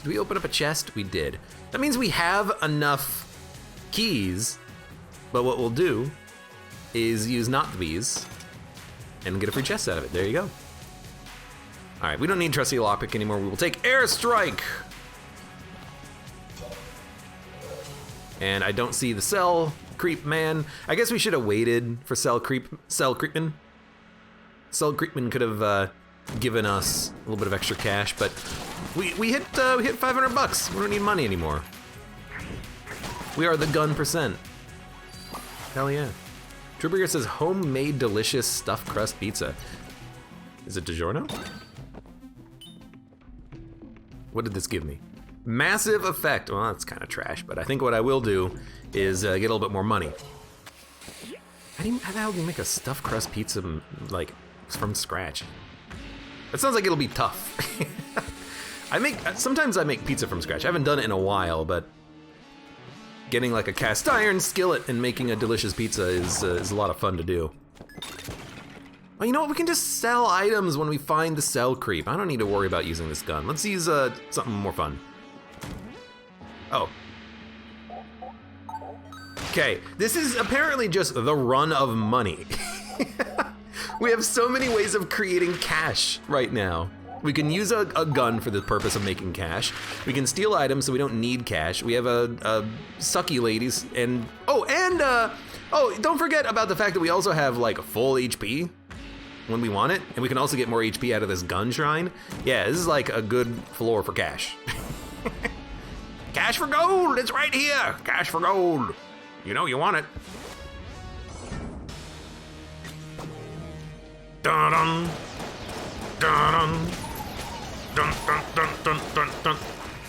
Did we open up a chest? We did. That means we have enough keys, but what we'll do is use not the bees and get a free chest out of it. There you go. All right, we don't need trusty lockpick anymore. We will take airstrike. And I don't see the cell creep man. I guess we should have waited for cell creepman. Cell creepman could have given us a little bit of extra cash, but we hit $500. We don't need money anymore. We are the gun percent. Hell yeah. Trooper says homemade delicious stuffed crust pizza. Is it DiGiorno? What did this give me? Massive effect. Well, that's kind of trash, but I think what I will do is get a little bit more money. How the hell do you make a stuffed crust pizza like from scratch? That sounds like it'll be tough. Sometimes I make pizza from scratch. I haven't done it in a while, but getting like a cast iron skillet and making a delicious pizza is a lot of fun to do. Oh, you know what? We can just sell items when we find the cell creep. I don't need to worry about using this gun. Let's use something more fun. Oh. Okay, this is apparently just the run of money. We have so many ways of creating cash right now. We can use a gun for the purpose of making cash. We can steal items so we don't need cash. We have a sucky ladies and don't forget about the fact that we also have like full HP when we want it, and we can also get more HP out of this gun shrine. Yeah, this is like a good floor for cash. Cash for gold, it's right here. Cash for gold. You know you want it. Dun dun dun dun dun dun dun dun dun.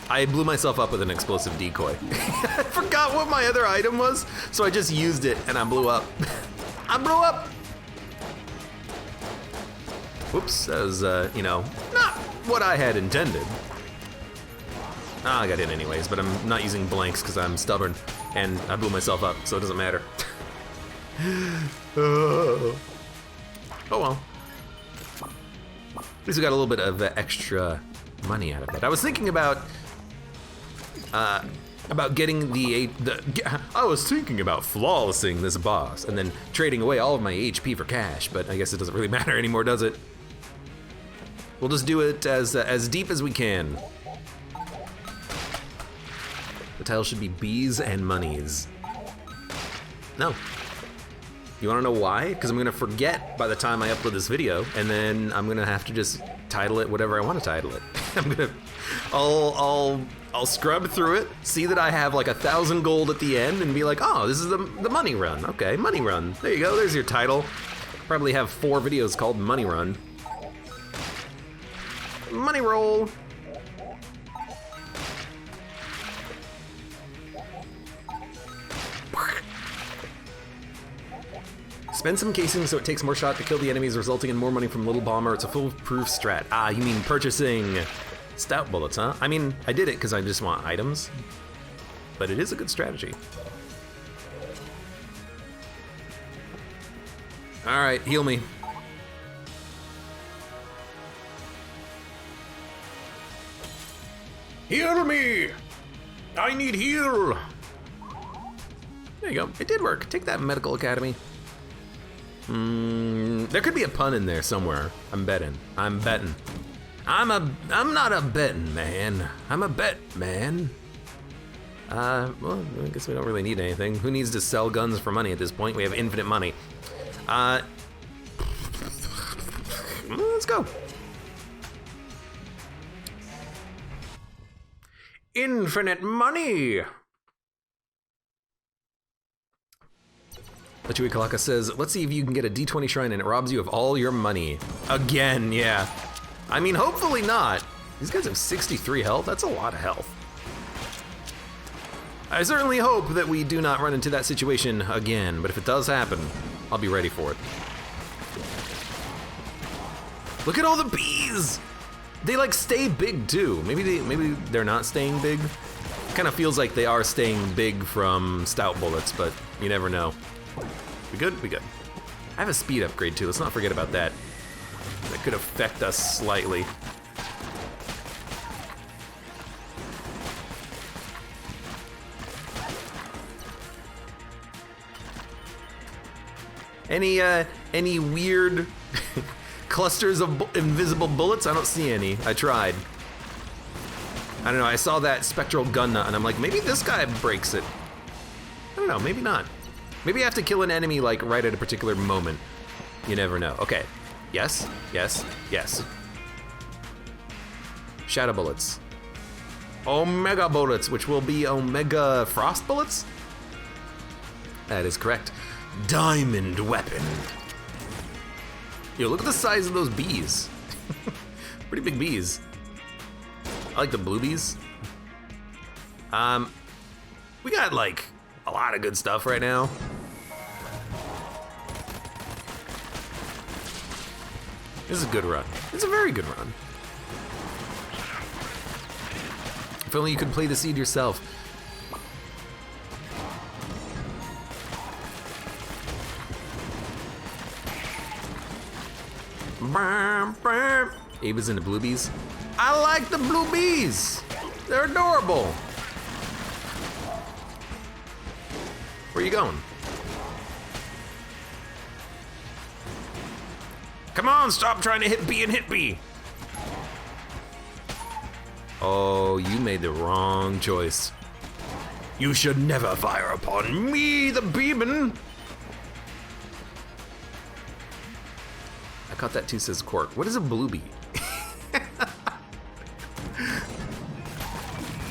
I blew myself up with an explosive decoy. I forgot what my other item was, so I just used it and I blew up. I blew up. Whoops, that was, not what I had intended. I got in anyways, but I'm not using blanks because I'm stubborn, and I blew myself up, so it doesn't matter. Oh well. At least we got a little bit of extra money out of it. I was thinking about getting I was thinking about flawlessing this boss and then trading away all of my HP for cash, but I guess it doesn't really matter anymore, does it? We'll just do it as deep as we can. The title should be Bees and Monies. No. You wanna know why? Because I'm gonna forget by the time I upload this video, and then I'm gonna have to just title it whatever I want to title it. I'll scrub through it, see that I have like 1,000 gold at the end, and be like, oh, this is the money run. Okay, money run. There you go, there's your title. Probably have 4 videos called Money Run. Money roll. Spend some casing so it takes more shot to kill the enemies, resulting in more money from Little Bomber. It's a foolproof strat. Ah, you mean purchasing stout bullets, huh? I mean, I did it because I just want items, but it is a good strategy. All right, heal me. Heal me! I need heal! There you go, it did work. Take that, Medical Academy. There could be a pun in there somewhere. I'm betting. I'm not a betting man. I'm a bet man. Well, I guess we don't really need anything. Who needs to sell guns for money at this point? We have infinite money. Let's go. Infinite money. Lechui Kalaka says, let's see if you can get a D20 shrine and it robs you of all your money. Again, yeah. I mean, hopefully not. These guys have 63 health. That's a lot of health. I certainly hope that we do not run into that situation again, but if it does happen, I'll be ready for it. Look at all the bees! They like stay big too. Maybe they're not staying big. Kind of feels like they are staying big from stout bullets, but you never know. We good? We good. I have a speed upgrade too. Let's not forget about that. That could affect us slightly. Any weird clusters of invisible bullets? I don't see any. I tried. I don't know, I saw that spectral gun nut and I'm like, maybe this guy breaks it. I don't know, maybe not. Maybe I have to kill an enemy like right at a particular moment. You never know. Okay, yes, yes, yes. Shadow bullets. Omega bullets, which will be Omega frost bullets? That is correct. Diamond weapon. Yo, look at the size of those bees. Pretty big bees. I like the blue bees. We got like a lot of good stuff right now. This is a good run. It's a very good run. If only you could play the seed yourself. Abe is into blue bees. I like the blue bees. They're adorable. Where are you going? Come on, stop trying to hit B and hit B. Oh, you made the wrong choice. You should never fire upon me, the beeman. I caught that too, says Quark. What is a blue bee?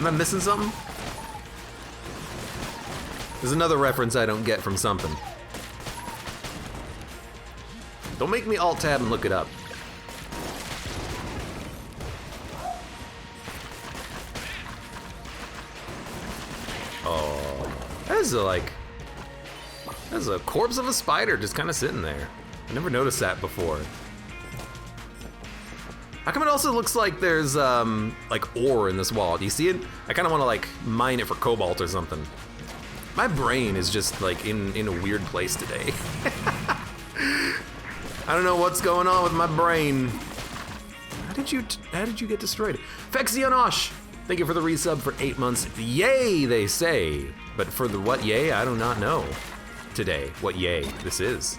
Am I missing something? There's another reference I don't get from something. Don't make me alt-tab and look it up. Oh, that's a corpse of a spider just kind of sitting there. I never noticed that before. How come it also looks like there's like ore in this wall? Do you see it? I kind of want to like mine it for cobalt or something. My brain is just like in a weird place today. I don't know what's going on with my brain. How did you get destroyed? Fexionosh, thank you for the resub for 8 months. Yay, they say. But for the what yay, I do not know today what yay this is.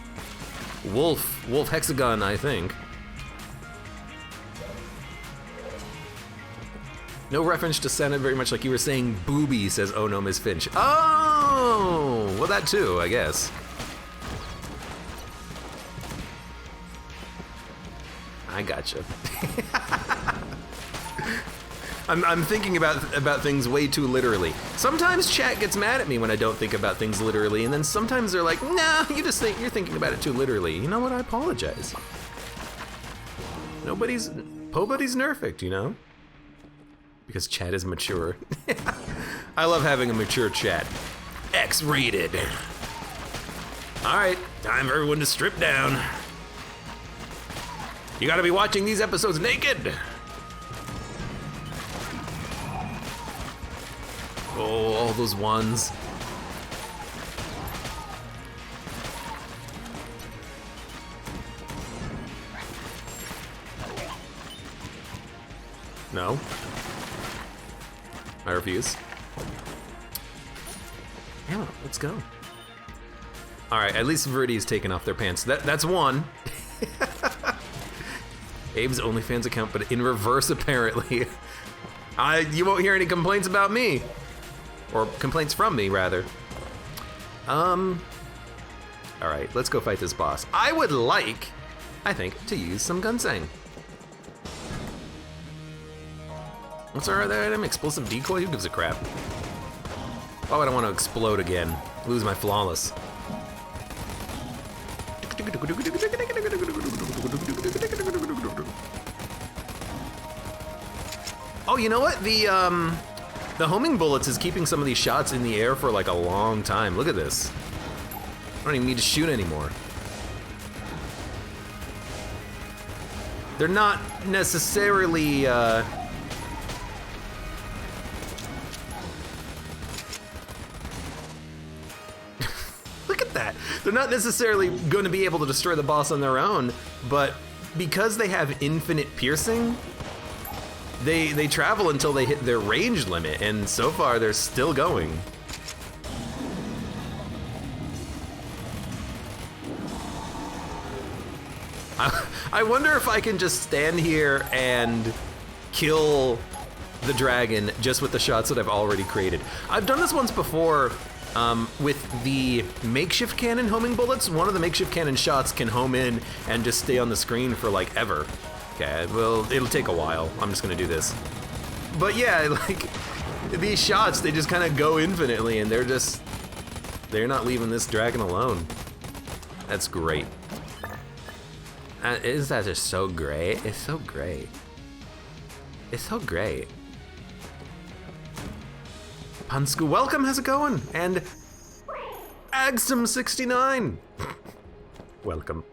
Wolf Hexagon, I think. No reference to sounded very much like you were saying booby, says oh no, Miss Finch. Oh, well that too, I guess. I gotcha. I'm thinking about things way too literally. Sometimes chat gets mad at me when I don't think about things literally, and then sometimes they're like, nah, you're thinking about it too literally. You know what? I apologize. Nobody's perfect, you know? Because chat is mature. I love having a mature chat. X-rated. All right, time for everyone to strip down. You gotta be watching these episodes naked. Oh, all those ones. No. I refuse. Yeah, let's go. All right, at least Verity's taken off their pants. That's one. Abe's OnlyFans account, but in reverse apparently. You won't hear any complaints about me. Or complaints from me, rather. All right, let's go fight this boss. I would like, I think, to use some Gunsang. What's our other item? Explosive decoy? Who gives a crap? Why would I want to explode again? Lose my flawless. Oh, you know what? The homing bullets is keeping some of these shots in the air for like a long time. Look at this. I don't even need to shoot anymore. They're not necessarily, Look at that. They're not necessarily going to be able to destroy the boss on their own, but because they have infinite piercing, they travel until they hit their range limit, and so far they're still going. I wonder if I can just stand here and kill the dragon just with the shots that I've already created. I've done this once before with the makeshift cannon homing bullets. One of the makeshift cannon shots can home in and just stay on the screen for like ever. Okay, well, it'll take a while. I'm just gonna do this. But yeah, like, these shots, they just kind of go infinitely, and they're not leaving this dragon alone. That's great. Is that just so great? It's so great. It's so great. Punsku, welcome, how's it going? And Agsum69, welcome.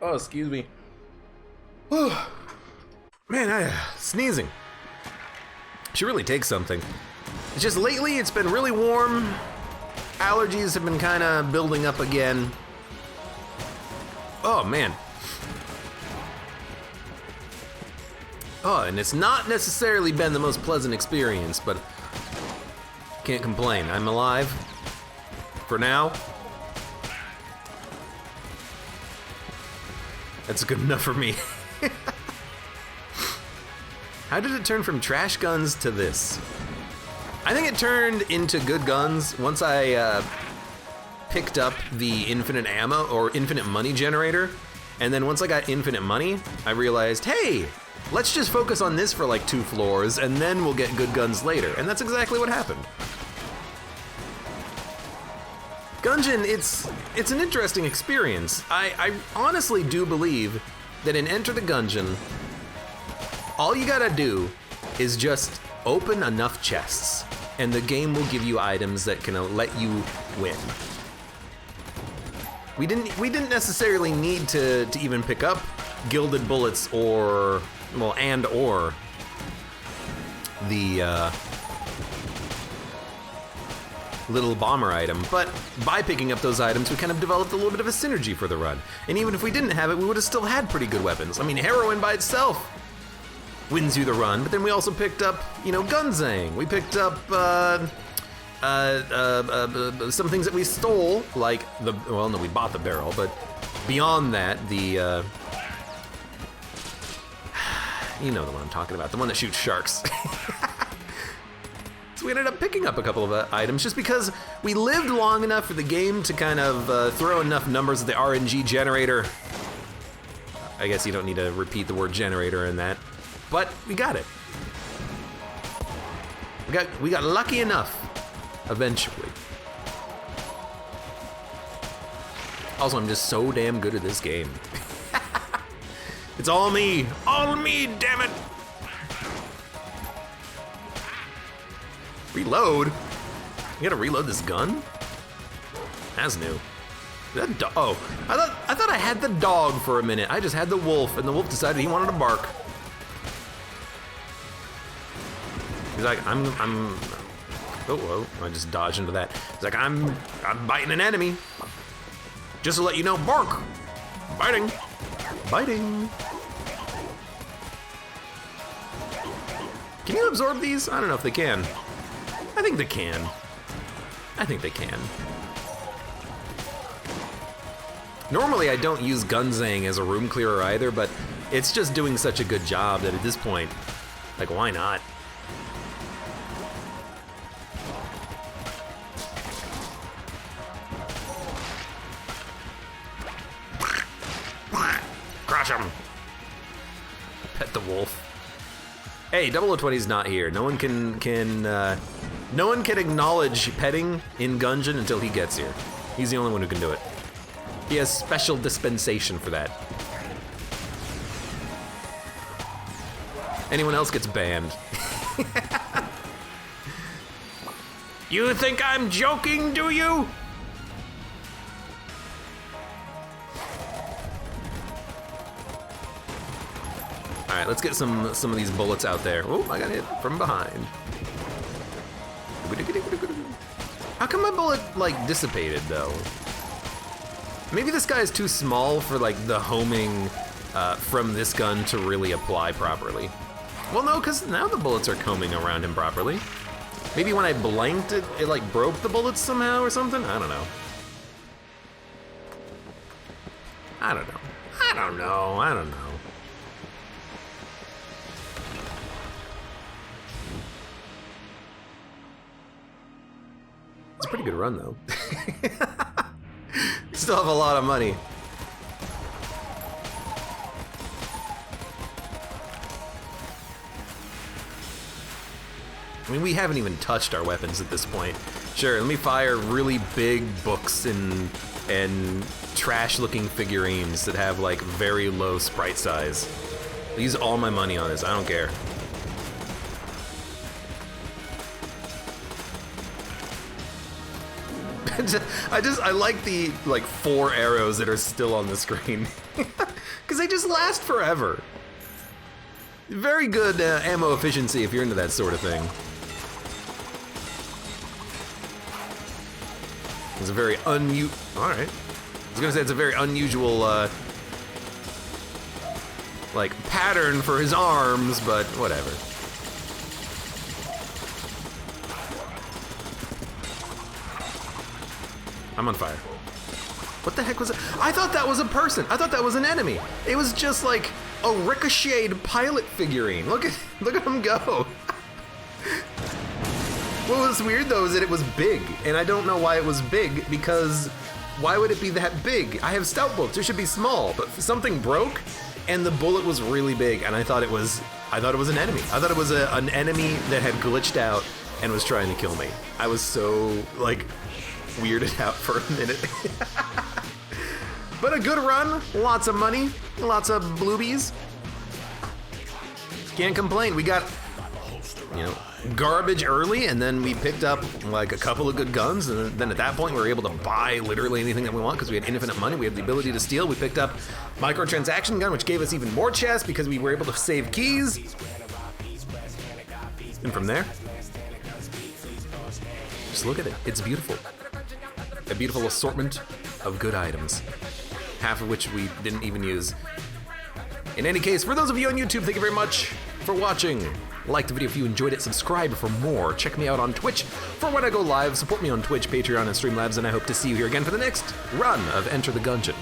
Oh, excuse me. Oh, man, sneezing. Should really take something. It's just lately it's been really warm. Allergies have been kind of building up again. Oh man. Oh, and it's not necessarily been the most pleasant experience, but can't complain. I'm alive for now. That's good enough for me. How did it turn from trash guns to this? I think it turned into good guns once I picked up the infinite ammo or infinite money generator. And then once I got infinite money, I realized, hey, let's just focus on this for like 2 floors and then we'll get good guns later. And that's exactly what happened. Gungeon, it's an interesting experience. I honestly do believe that in Enter the Gungeon, all you gotta do is just open enough chests, and the game will give you items that can let you win. We didn't necessarily need to even pick up gilded bullets or, well, or the little bomber item, but by picking up those items, we kind of developed a little bit of a synergy for the run. And even if we didn't have it, we would have still had pretty good weapons. I mean, heroin by itself wins you the run, but then we also picked up, you know, Gunzang. We picked up some things that we stole, like well, no, we bought the barrel, but beyond that, the you know the one I'm talking about, the one that shoots sharks. So we ended up picking up a couple of items just because we lived long enough for the game to kind of throw enough numbers at the RNG generator. I guess you don't need to repeat the word generator in that, but we got it. We got lucky enough eventually. Also, I'm just so damn good at this game. It's all me, damn it. Reload? You gotta reload this gun? That's new. That oh, I thought I had the dog for a minute. I just had the wolf, and the wolf decided he wanted to bark. He's like, oh, whoa, I just dodged into that. He's like, I'm biting an enemy. Just to let you know, bark. Biting. Biting. Can you absorb these? I don't know if they can. I think they can. I think they can. Normally I don't use Gunzang as a room clearer either, but it's just doing such a good job that at this point, like, why not? Crush him. Pet the wolf. Hey, 0020's not here. No one can acknowledge petting in Gungeon until he gets here. He's the only one who can do it. He has special dispensation for that. Anyone else gets banned. You think I'm joking, do you? All right, let's get some of these bullets out there. Oh, I got hit from behind. How come my bullet, like, dissipated, though? Maybe this guy is too small for, like, the homing from this gun to really apply properly. Well, no, because now the bullets are combing around him properly. Maybe when I blanked it, it, like, broke the bullets somehow or something? I don't know. I don't know. I don't know. I don't know. It's a pretty good run, though. Still have a lot of money. I mean, we haven't even touched our weapons at this point. Sure, let me fire really big books and trash-looking figurines that have, like, very low sprite size. I'll use all my money on this, I don't care. I like the, like, 4 arrows that are still on the screen. Because they just last forever. Very good ammo efficiency if you're into that sort of thing. It's a very alright. I was gonna say it's a very unusual, like, pattern for his arms, but whatever. I'm on fire. What the heck was it? I thought that was a person. I thought that was an enemy. It was just like a ricocheted pilot figurine. Look at him go. What was weird though is that it was big, and I don't know why it was big, because why would it be that big? I have stout bullets, it should be small, but something broke and the bullet was really big, and I thought it was an enemy. I thought it was an enemy that had glitched out and was trying to kill me. I was so, like, weirded out for a minute. But a good run, lots of money, lots of bluebies. Can't complain. We got, you know, garbage early, and then we picked up like a couple of good guns, and then at that point we were able to buy literally anything that we want because we had infinite money. We had the ability to steal. We picked up microtransaction gun, which gave us even more chests because we were able to save keys. And from there, just look at it. It's beautiful. A beautiful assortment of good items, half of which we didn't even use. In any case, for those of you on YouTube, thank you very much for watching. Like the video if you enjoyed it, subscribe for more. Check me out on Twitch for when I go live. Support me on Twitch, Patreon, and Streamlabs, and I hope to see you here again for the next run of Enter the Gungeon.